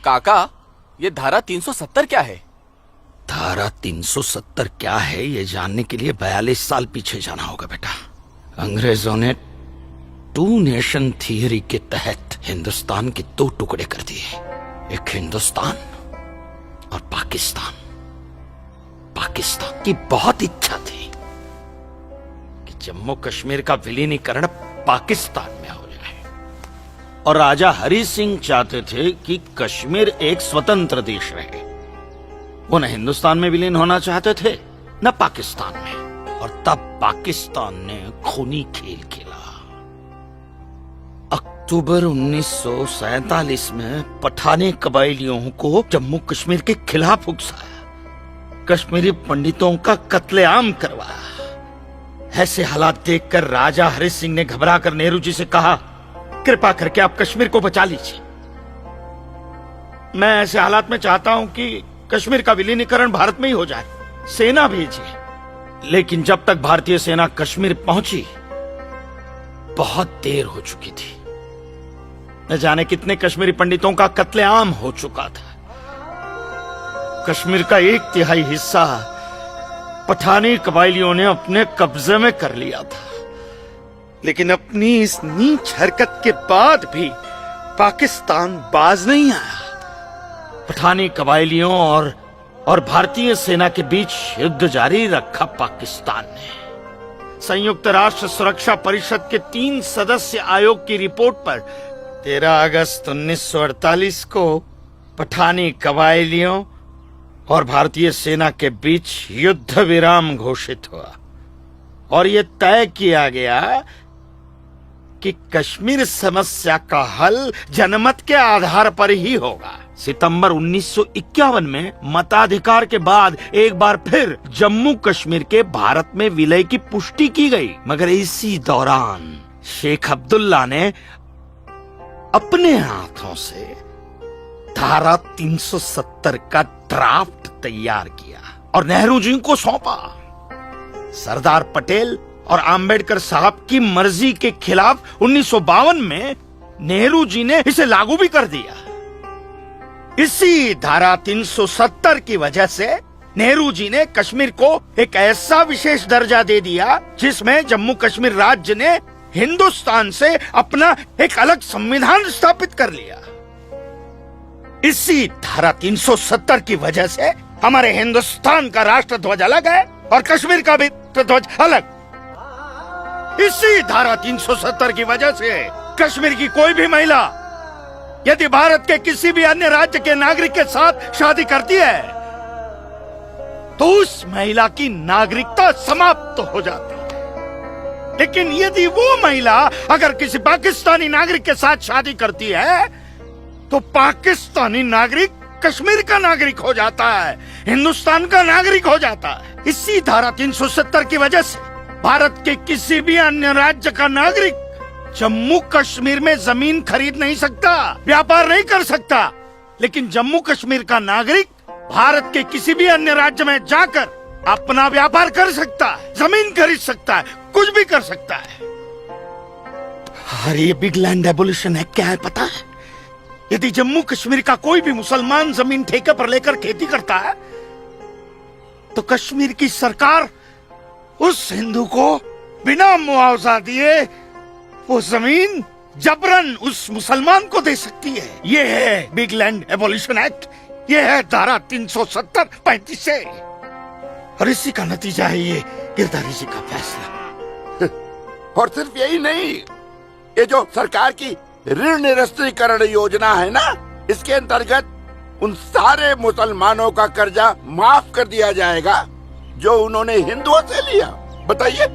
काका, ये धारा 370 क्या है? धारा 370 क्या है ये जानने के लिए 42 साल पीछे जाना होगा बेटा। अंग्रेजों ने टू नेशन थियरी के तहत हिंदुस्तान के दो टुकड़े कर दिए, एक हिंदुस्तान और पाकिस्तान। पाकिस्तान की बहुत इच्छा थी कि जम्मू कश्मीर का विलीनीकरण पाकिस्तान में हो जाए, और राजा हरि सिंह चाहते थे कि कश्मीर एक स्वतंत्र देश रहे। वो न हिंदुस्तान में विलीन होना चाहते थे न पाकिस्तान में। और तब पाकिस्तान ने खूनी खेल खेला। अक्टूबर 1947 में पठानी कबायलियों को जम्मू कश्मीर के खिलाफ उकसाया, कश्मीरी पंडितों का कत्लेआम करवाया। ऐसे हालात देखकर राजा हरि सिंह ने घबराकर नेहरू जी से कहा, कृपा करके आप कश्मीर को बचा लीजिए। मैं ऐसे हालात में चाहता हूं कि कश्मीर का विलीनीकरण भारत में ही हो जाए, सेना भेजिए। लेकिन जब तक भारतीय सेना कश्मीर पहुंची बहुत देर हो चुकी थी। न जाने कितने कश्मीरी पंडितों का कत्लेआम हो चुका था। कश्मीर का 1/3 हिस्सा पठानी कबायलियों ने अपने कब्जे में कर लिया था। लेकिन अपनी इस नीच हरकत के बाद भी पाकिस्तान बाज नहीं आया। पठानी कबायलियों और भारतीय सेना के बीच युद्ध जारी रखा पाकिस्तान ने। संयुक्त राष्ट्र सुरक्षा परिषद के 3 सदस्य आयोग की रिपोर्ट पर 13 अगस्त 1948 को पठानी कबायलियों और भारतीय सेना के बीच युद्ध विराम घोषित हुआ, और यह तय किया गया कि कश्मीर समस्या का हल जनमत के आधार पर ही होगा। सितंबर 1951 में मताधिकार के बाद एक बार फिर जम्मू कश्मीर के भारत में विलय की पुष्टि की गई, मगर इसी दौरान शेख अब्दुल्ला ने अपने हाथों से धारा 370 का ड्राफ्ट तैयार किया और नेहरू जी को सौंपा। सरदार पटेल और आम्बेडकर साहब की मर्जी के खिलाफ 1952 में नेहरू जी ने इसे लागू भी कर दिया। इसी धारा 370 की वजह से नेहरू जी ने कश्मीर को एक ऐसा विशेष दर्जा दे दिया जिसमें जम्मू कश्मीर राज्य ने हिंदुस्तान से अपना एक अलग संविधान स्थापित कर लिया। इसी धारा 370 की वजह से हमारे हिंदुस्तान का राष्ट्र ध्वज अलग है और कश्मीर का भी ध्वज अलग। इसी धारा 370 की वजह से कश्मीर की कोई भी महिला यदि भारत के किसी भी अन्य राज्य के नागरिक के साथ शादी करती है तो उस महिला की नागरिकता समाप्त हो जाती है। लेकिन यदि वो महिला अगर किसी पाकिस्तानी नागरिक के साथ शादी करती है तो पाकिस्तानी नागरिक कश्मीर का नागरिक हो जाता है, हिंदुस्तान का नागरिक हो जाता है। इसी धारा 370 की वजह से भारत के किसी भी अन्य राज्य का नागरिक जम्मू कश्मीर में जमीन खरीद नहीं सकता, व्यापार नहीं कर सकता। लेकिन जम्मू कश्मीर का नागरिक भारत के किसी भी अन्य राज्य में जाकर अपना व्यापार कर सकता है, जमीन खरीद सकता है, कुछ भी कर सकता है। अरे ये बिग लैंड एबोल्यूशन है, क्या है पता है? यदि जम्मू कश्मीर का कोई भी मुसलमान जमीन ठेके पर लेकर खेती करता है तो कश्मीर की सरकार उस हिंदू को बिना मुआवजा दिए वो जमीन जबरन उस मुसलमान को दे सकती है। ये है बिग लैंड एबोल्यूशन एक्ट, ये है धारा 370-35 से, और इसी का नतीजा है ये गिरधारी जी का फैसला। और सिर्फ यही नहीं, ये जो सरकार की ऋण निरस्तीकरण योजना है ना, इसके अंतर्गत उन सारे मुसलमानों का कर्जा माफ कर दिया जाएगा जो उन्होंने हिंदुओं से लिया। बताइए